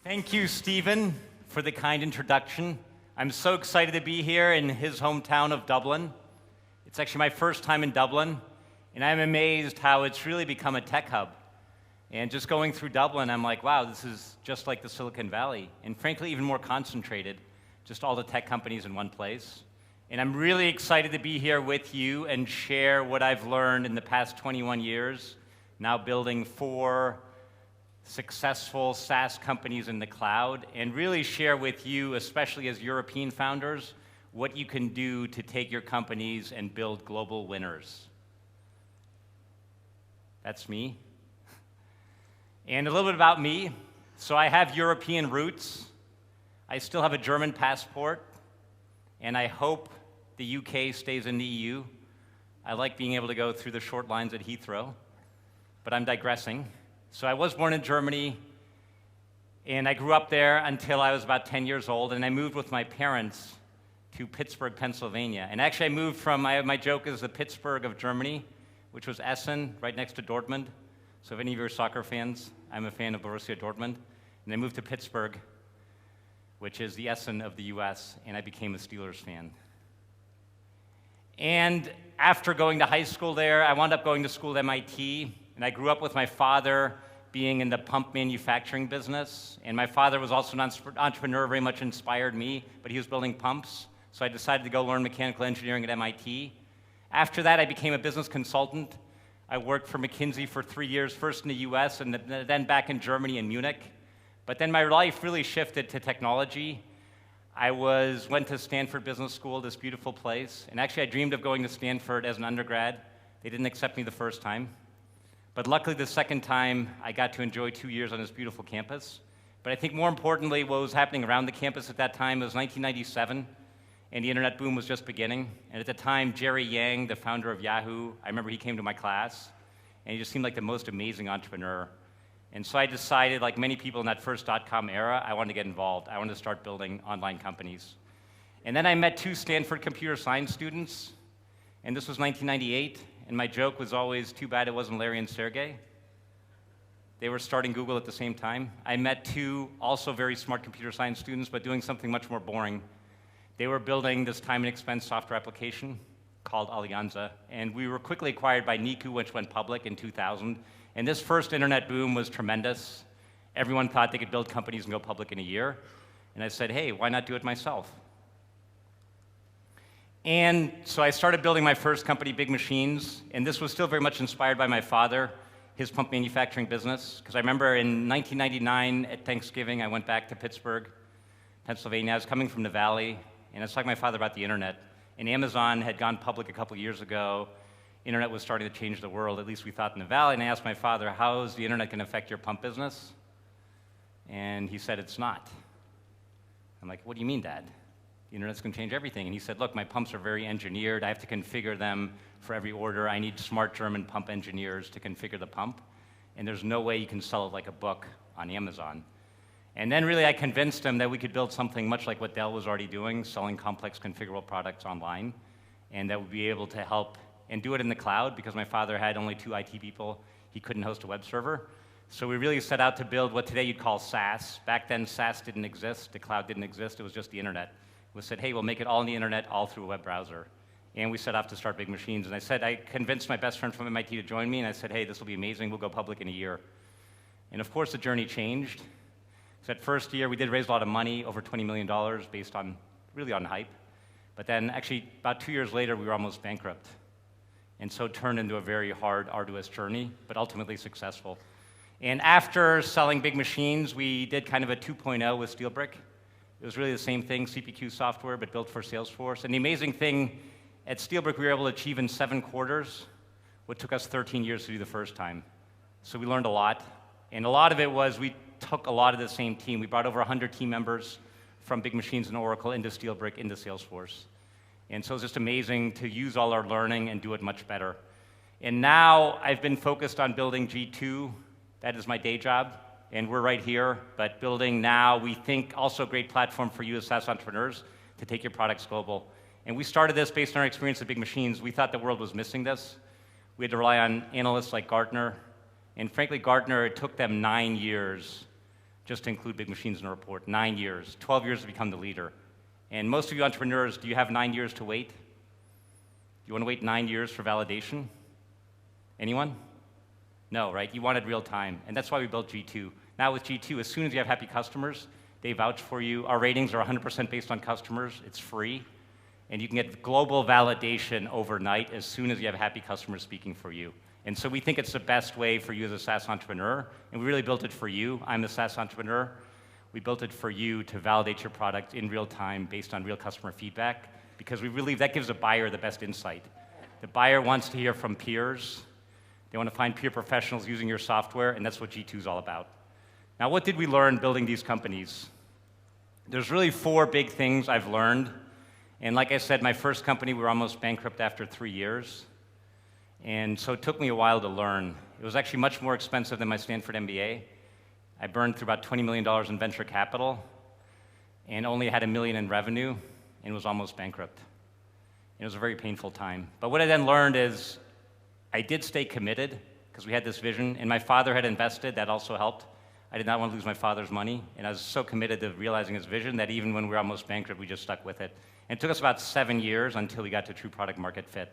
Thank you, Stephen, for the kind introduction. I'm so excited to be here in his hometown of Dublin. It's actually my first time in Dublin, and I'm amazed how it's really become a tech hub. And just going through Dublin, I'm like, wow, this is just like the Silicon Valley, and frankly, even more concentrated, just all the tech companies in one place. And I'm really excited to be here with you and share what I've learned in the past 21 years, now building 4 successful SaaS companies in the cloud, and really share with you, especially as European founders, what you can do to take your companies and build global winners. That's me. And a little bit about me. So I have European roots. I still have a German passport, and I hope the UK stays in the EU. I like being able to go through the short lines at Heathrow, but I'm digressing. So I was born in Germany, and I grew up there until I was about 10 years old, and I moved with my parents to Pittsburgh, Pennsylvania. And actually I moved from, my joke is the Pittsburgh of Germany, which was Essen, right next to Dortmund. So if any of you are soccer fans, I'm a fan of Borussia Dortmund. And I moved to Pittsburgh, which is the Essen of the US, and I became a Steelers fan. And after going to high school there, I wound up going to school at MIT, and I grew up with my father being in the pump manufacturing business. And my father was also an entrepreneur, very much inspired me, but he was building pumps. So I decided to go learn mechanical engineering at MIT. After that, I became a business consultant. I worked for McKinsey for 3 years, first in the US and then back in Germany in Munich. But then my life really shifted to technology. I went to Stanford Business School, this beautiful place. And actually, I dreamed of going to Stanford as an undergrad. They didn't accept me the first time. But luckily, the second time, I got to enjoy 2 years on this beautiful campus. But I think more importantly, what was happening around the campus at that time, it was 1997, and the internet boom was just beginning. And at the time, Jerry Yang, the founder of Yahoo, I remember he came to my class, and he just seemed like the most amazing entrepreneur. And so I decided, like many people in that first dot-com era, I wanted to get involved. I wanted to start building online companies. And then I met 2 Stanford computer science students, and this was 1998. And my joke was always, too bad it wasn't Larry and Sergey. They were starting Google at the same time. I met 2 also very smart computer science students, but doing something much more boring. They were building this time and expense software application called Alianza, and we were quickly acquired by Niku, which went public in 2000. And this first internet boom was tremendous. Everyone thought they could build companies and go public in a year. And I said, hey, why not do it myself? And so I started building my first company, Big Machines, and this was still very much inspired by my father, his pump manufacturing business, because I remember in 1999 at Thanksgiving, I went back to Pittsburgh, Pennsylvania. I was coming from the Valley, and I was talking to my father about the internet. And Amazon had gone public a couple years ago. Internet was starting to change the world, at least we thought in the Valley, and I asked my father, how is the internet going to affect your pump business? And he said, it's not. I'm like, what do you mean, Dad? The internet's going to change everything. And he said, look, my pumps are very engineered. I have to configure them for every order. I need smart German pump engineers to configure the pump. And there's no way you can sell it like a book on Amazon. And then really I convinced him that we could build something much like what Dell was already doing, selling complex configurable products online, and that would be able to help and do it in the cloud, because my father had only 2 IT people. He couldn't host a web server. So we really set out to build what today you'd call SaaS. Back then, SaaS didn't exist. The cloud didn't exist. It was just the internet. We said, hey, we'll make it all in the internet, all through a web browser. And we set off to start Big Machines. And I convinced my best friend from MIT to join me, and I said, hey, this will be amazing. We'll go public in a year. And of course, the journey changed. So that first year, we did raise a lot of money, over $20 million, based on, really on hype. But then actually, about 2 years later, we were almost bankrupt. And so it turned into a very hard, arduous journey, but ultimately successful. And after selling Big Machines, we did kind of a 2.0 with SteelBrick. It was really the same thing, CPQ software, but built for Salesforce. And the amazing thing, at SteelBrick, we were able to achieve in 7 quarters what took us 13 years to do the first time. So we learned a lot. And a lot of it was we took a lot of the same team. We brought over 100 team members from Big Machines and Oracle into SteelBrick, into Salesforce. And so it's just amazing to use all our learning and do it much better. And now I've been focused on building G2. That is my day job. And we're right here. But building now, we think also a great platform for you as SaaS entrepreneurs to take your products global. And we started this based on our experience at Big Machines. We thought the world was missing this. We had to rely on analysts like Gartner. And frankly, Gartner, it took them 9 years just to include big machines in a report. 9 years, 12 years to become the leader. And most of you entrepreneurs, do you have 9 years to wait? You want to wait 9 years for validation? Anyone? No, right? You wanted real time, and that's why we built G2. Now with G2, as soon as you have happy customers, they vouch for you. Our ratings are 100% based on customers. It's free, and you can get global validation overnight as soon as you have happy customers speaking for you. And so we think it's the best way for you as a SaaS entrepreneur, and we really built it for you. I'm the SaaS entrepreneur. We built it for you to validate your product in real time based on real customer feedback, because we believe that gives a buyer the best insight. The buyer wants to hear from peers. They want to find peer professionals using your software, and that's what G2 is all about. Now, what did we learn building these companies? There's really 4 big things I've learned. And like I said, my first company, we were almost bankrupt after 3 years. And so it took me a while to learn. It was actually much more expensive than my Stanford MBA. I burned through about $20 million in venture capital and only had $1 million in revenue and was almost bankrupt. It was a very painful time. But what I then learned is I did stay committed because we had this vision, and my father had invested. That also helped. I did not want to lose my father's money, and I was so committed to realizing his vision that even when we were almost bankrupt, we just stuck with it. And it took us about 7 years until we got to true product market fit.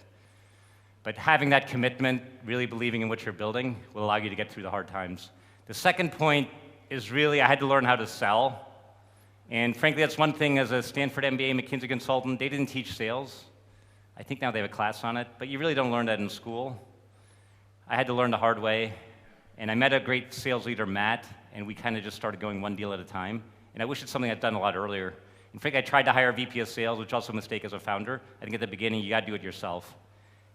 But having that commitment, really believing in what you're building, will allow you to get through the hard times. The second point is really I had to learn how to sell. And frankly, that's one thing as a Stanford MBA, McKinsey consultant, they didn't teach sales. I think now they have a class on it, but you really don't learn that in school. I had to learn the hard way, and I met a great sales leader, Matt, and we kind of just started going one deal at a time. And I wish it's something I'd done a lot earlier. In fact, I tried to hire a VP of sales, which is also a mistake as a founder. I think at the beginning, you got to do it yourself.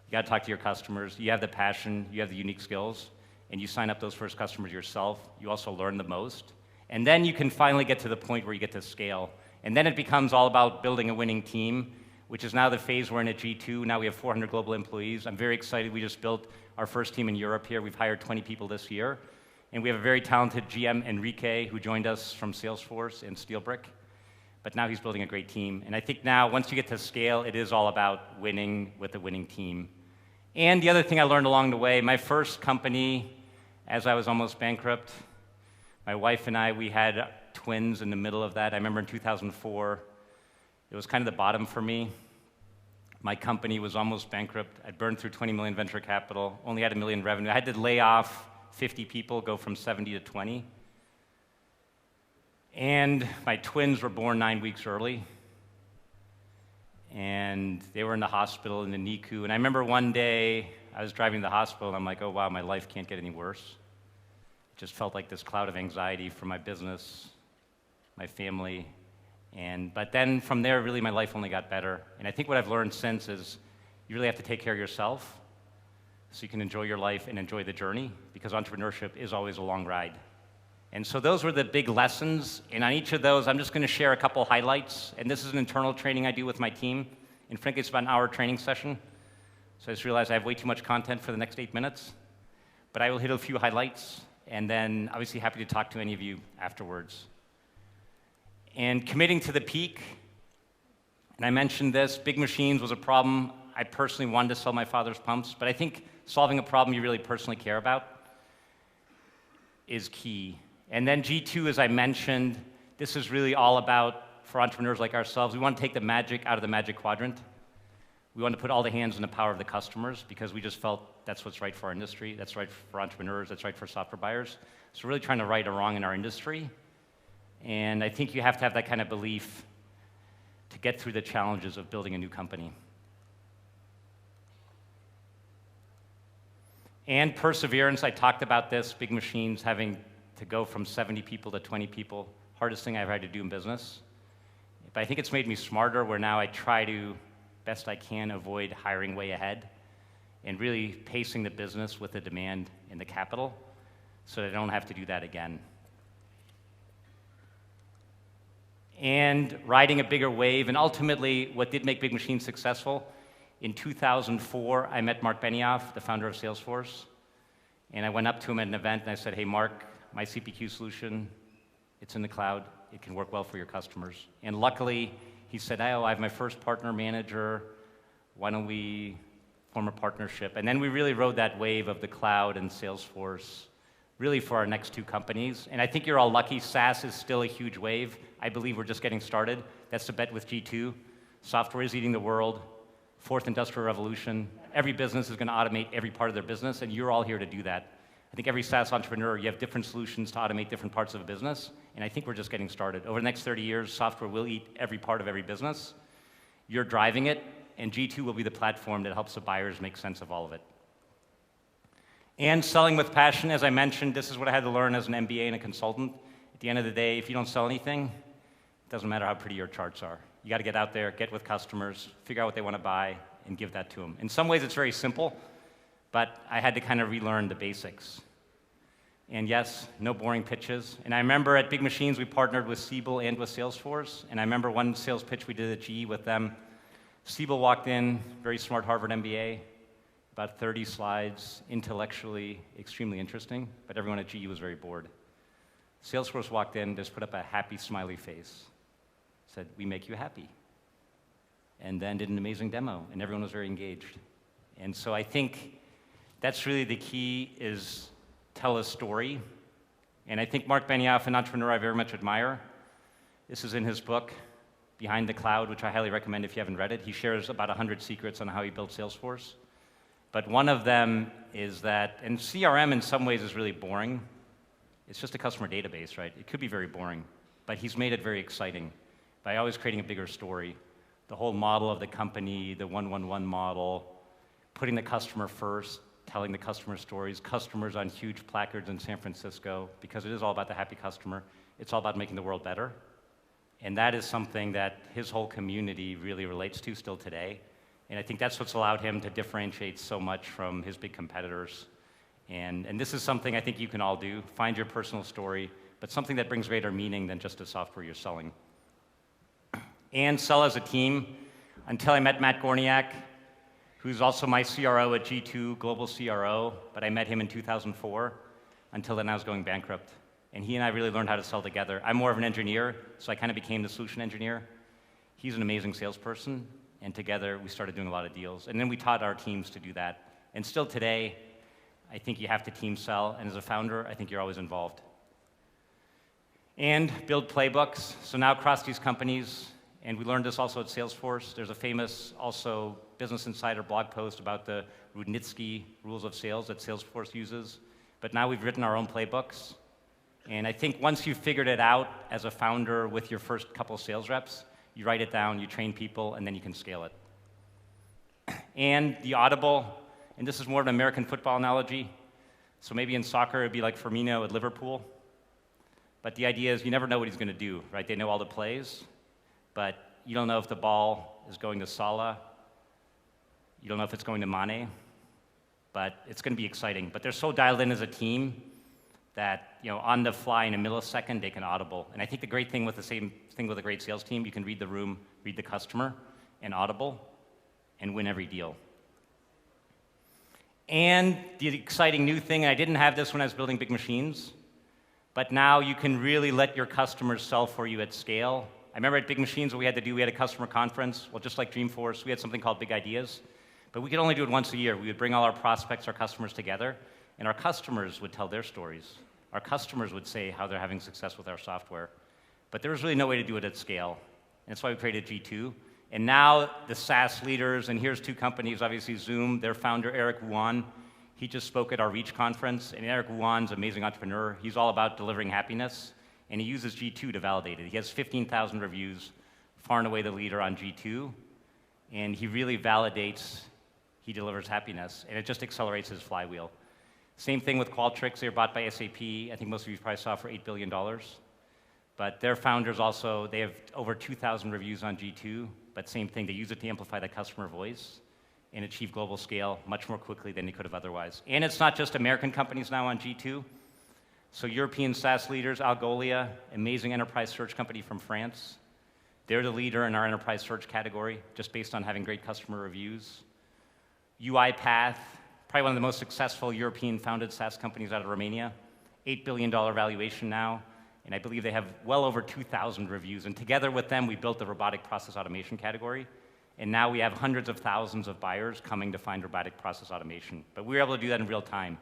You got to talk to your customers. You have the passion, you have the unique skills, and you sign up those first customers yourself. You also learn the most. And then you can finally get to the point where you get to scale. And then it becomes all about building a winning team, which is now the phase we're in at G2. Now we have 400 global employees. I'm very excited. We just built our first team in Europe here. We've hired 20 people this year. And we have a very talented GM, Enrique, who joined us from Salesforce and Steelbrick. But now he's building a great team. And I think now, once you get to scale, it is all about winning with a winning team. And the other thing I learned along the way, my first company, as I was almost bankrupt, my wife and I, we had twins in the middle of that. I remember in 2004, it was kind of the bottom for me. My company was almost bankrupt. I burned through 20 million venture capital, only had $1 million revenue. I had to lay off 50 people, go from 70 to 20. And my twins were born 9 weeks early. And they were in the hospital in the NICU. And I remember one day I was driving to the hospital, and I'm like, oh, wow, my life can't get any worse. It just felt like this cloud of anxiety for my business, my family. But then from there, really, my life only got better. And I think what I've learned since is you really have to take care of yourself so you can enjoy your life and enjoy the journey, because entrepreneurship is always a long ride. And so those were the big lessons. And on each of those, I'm just going to share a couple highlights. And this is an internal training I do with my team. And frankly, it's about an hour training session. So I just realized I have way too much content for the next 8 minutes. But I will hit a few highlights, and then obviously happy to talk to any of you afterwards. And committing to the peak, and I mentioned this, big machines was a problem. I personally wanted to sell my father's pumps, but I think solving a problem you really personally care about is key. And then G2, as I mentioned, this is really all about, for entrepreneurs like ourselves, we want to take the magic out of the magic quadrant. We want to put all the hands in the power of the customers, because we just felt that's what's right for our industry, that's right for entrepreneurs, that's right for software buyers. So we're really trying to right a wrong in our industry. And I think you have to have that kind of belief to get through the challenges of building a new company. And perseverance, I talked about this, big machines having to go from 70 people to 20 people, hardest thing I've had to do in business. But I think it's made me smarter, where now I try to, best I can, avoid hiring way ahead and really pacing the business with the demand and the capital so that I don't have to do that again. And riding a bigger wave, and ultimately what did make big machines successful, in 2004, I met Mark Benioff, the founder of Salesforce, and I went up to him at an event and I said, hey, Mark, my CPQ solution, it's in the cloud, it can work well for your customers. And luckily, he said, oh, I have my first partner manager, why don't we form a partnership? And then we really rode that wave of the cloud and Salesforce really for our next two companies. And I think you're all lucky. SaaS is still a huge wave. I believe we're just getting started. That's the bet with G2. Software is eating the world. Fourth industrial revolution. Every business is going to automate every part of their business, and you're all here to do that. I think every SaaS entrepreneur, you have different solutions to automate different parts of a business, and I think we're just getting started. Over the next 30 years, software will eat every part of every business. You're driving it, and G2 will be the platform that helps the buyers make sense of all of it. And selling with passion, as I mentioned, this is what I had to learn as an MBA and a consultant. At the end of the day, if you don't sell anything, it doesn't matter how pretty your charts are. You got to get out there, get with customers, figure out what they want to buy, and give that to them. In some ways, it's very simple, but I had to kind of relearn the basics. And yes, no boring pitches. And I remember at Big Machines, we partnered with Siebel and with Salesforce. And I remember one sales pitch we did at GE with them. Siebel walked in, very smart Harvard MBA, about 30 slides, intellectually extremely interesting, but everyone at GE was very bored. Salesforce walked in, just put up a happy, smiley face, said, "We make you happy." And then did an amazing demo, and everyone was very engaged. And so I think that's really the key, is tell a story. And I think Mark Benioff, an entrepreneur I very much admire, this is in his book, Behind the Cloud, which I highly recommend if you haven't read it. He shares about 100 secrets on how he built Salesforce. But one of them is that, and CRM in some ways is really boring. It's just a customer database, right? It could be very boring, but he's made it very exciting by always creating a bigger story. The whole model of the company, the 1-1-1 model, putting the customer first, telling the customer stories, customers on huge placards in San Francisco, because it is all about the happy customer. It's all about making the world better. And that is something that his whole community really relates to still today. And I think that's what's allowed him to differentiate so much from his big competitors. And this is something I think you can all do. Find your personal story, but something that brings greater meaning than just the software you're selling. And sell as a team. Until I met Matt Gorniak, who's also my CRO at G2, global CRO, but I met him in 2004. Until then, I was going bankrupt. And he and I really learned how to sell together. I'm more of an engineer, so I kind of became the solution engineer. He's an amazing salesperson, and together we started doing a lot of deals. And then we taught our teams to do that. And still today, I think you have to team sell, and as a founder, I think you're always involved. And build playbooks. So now across these companies, and we learned this also at Salesforce, there's a famous also Business Insider blog post about the Rudnitsky rules of sales that Salesforce uses. But now we've written our own playbooks. And I think once you've figured it out as a founder with your first couple sales reps, you write it down, you train people, and then you can scale it. And the audible, and this is more of an American football analogy. So maybe in soccer, it'd be like Firmino at Liverpool. But the idea is you never know what he's going to do, right? They know all the plays, but you don't know if the ball is going to Salah. You don't know if it's going to Mane. But it's going to be exciting. But they're so dialed in as a team that, on the fly in a millisecond, they can audible. And I think the great thing with the same thing with a great sales team, you can read the room, read the customer, and audible, and win every deal. And the exciting new thing, and I didn't have this when I was building Big Machines, but now you can really let your customers sell for you at scale. I remember at Big Machines what we had to do, we had a customer conference. Well, just like Dreamforce, we had something called Big Ideas. But we could only do it once a year. We would bring all our prospects, our customers together, and our customers would tell their stories. Our customers would say how they're having success with our software. But there was really no way to do it at scale. And that's why we created G2. And now the SaaS leaders, and here's two companies, obviously Zoom, their founder, Eric Wuan, he just spoke at our Reach conference. And Eric Wuan's an amazing entrepreneur. He's all about delivering happiness. And he uses G2 to validate it. He has 15,000 reviews, far and away the leader on G2. And he really validates he delivers happiness. And it just accelerates his flywheel. Same thing with Qualtrics. They were bought by SAP. I think most of you probably saw for $8 billion. But their founders also, they have over 2,000 reviews on G2. But same thing, they use it to amplify the customer voice and achieve global scale much more quickly than they could have otherwise. And it's not just American companies now on G2. So European SaaS leaders, Algolia, amazing enterprise search company from France. They're the leader in our enterprise search category, just based on having great customer reviews. UiPath, probably one of the most successful European-founded SaaS companies out of Romania. $8 billion valuation now, and I believe they have well over 2,000 reviews. And together with them, we built the robotic process automation category. And now we have hundreds of thousands of buyers coming to find robotic process automation. But we were able to do that in real time.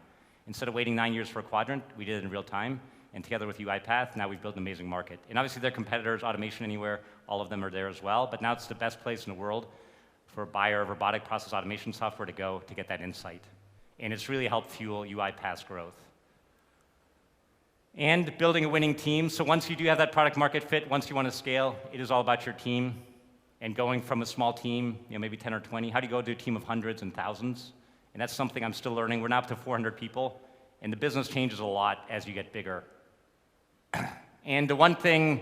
Instead of waiting 9 years for a quadrant, we did it in real time. And together with UiPath, now we've built an amazing market. And obviously their competitors, Automation Anywhere, all of them are there as well. But now it's the best place in the world for a buyer of robotic process automation software to go to get that insight. And it's really helped fuel UiPath's growth. And building a winning team. So once you do have that product market fit, once you want to scale, it is all about your team. And going from a small team, maybe 10 or 20, how do you go to a team of hundreds and thousands? And that's something I'm still learning. We're now up to 400 people, and the business changes a lot as you get bigger. And the one thing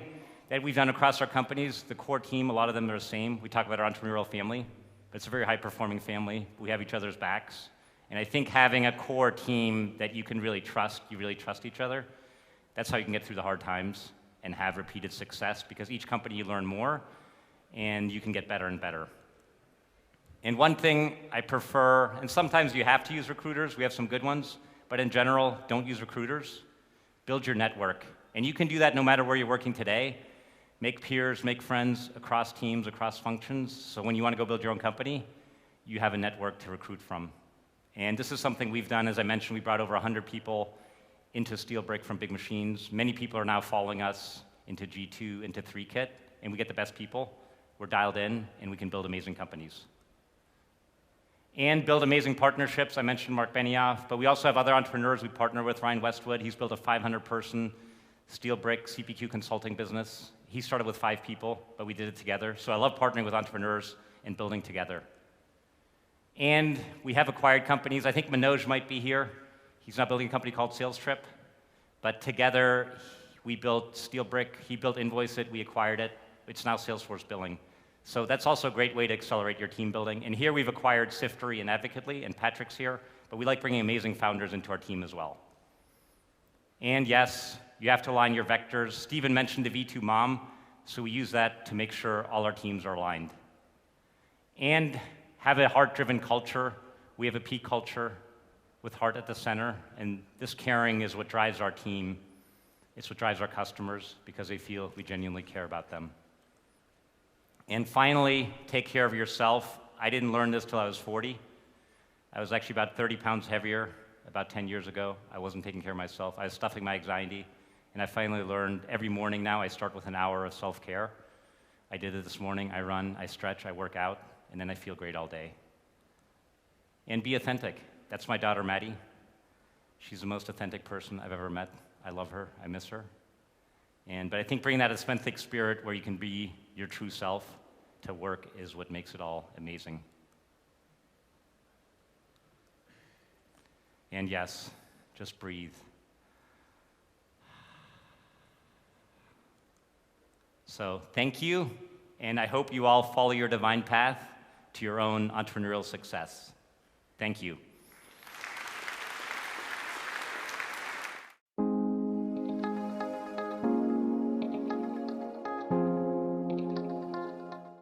that we've done across our companies, the core team, a lot of them are the same. We talk about our entrepreneurial family, but it's a very high-performing family. We have each other's backs. And I think having a core team that you can really trust, you really trust each other, that's how you can get through the hard times and have repeated success, because each company you learn more, and you can get better and better. And one thing I prefer, and sometimes you have to use recruiters, we have some good ones, but in general, don't use recruiters. Build your network. And you can do that no matter where you're working today. Make peers, make friends across teams, across functions, so when you want to go build your own company, you have a network to recruit from. And this is something we've done. As I mentioned, we brought over 100 people into SteelBrick from Big Machines. Many people are now following us into G2, into 3Kit, and we get the best people. We're dialed in, and we can build amazing companies. And build amazing partnerships. I mentioned Mark Benioff, but we also have other entrepreneurs we partner with. Ryan Westwood, he's built a 500-person SteelBrick CPQ consulting business. He started with 5 people, but we did it together. So I love partnering with entrepreneurs and building together. And we have acquired companies. I think Manoj might be here. He's now building a company called SalesTrip. But together, we built SteelBrick. He built Invoice.It. We acquired it. It's now Salesforce Billing. So that's also a great way to accelerate your team building. And here we've acquired Siftery and Advocately, and Patrick's here. But we like bringing amazing founders into our team as well. And yes, you have to align your vectors. Steven mentioned the V2 mom, so we use that to make sure all our teams are aligned. And have a heart-driven culture. We have a P culture with heart at the center, and this caring is what drives our team. It's what drives our customers, because they feel we genuinely care about them. And finally, take care of yourself. I didn't learn this till I was 40. I was actually about 30 pounds heavier about 10 years ago. I wasn't taking care of myself. I was stuffing my anxiety. And I finally learned every morning now I start with an hour of self-care. I did it this morning. I run, I stretch, I work out, and then I feel great all day. And be authentic. That's my daughter, Maddie. She's the most authentic person I've ever met. I love her. I miss her. But I think bringing that authentic spirit where you can be your true self to work is what makes it all amazing. And yes, just breathe. So thank you, and I hope you all follow your divine path to your own entrepreneurial success. Thank you.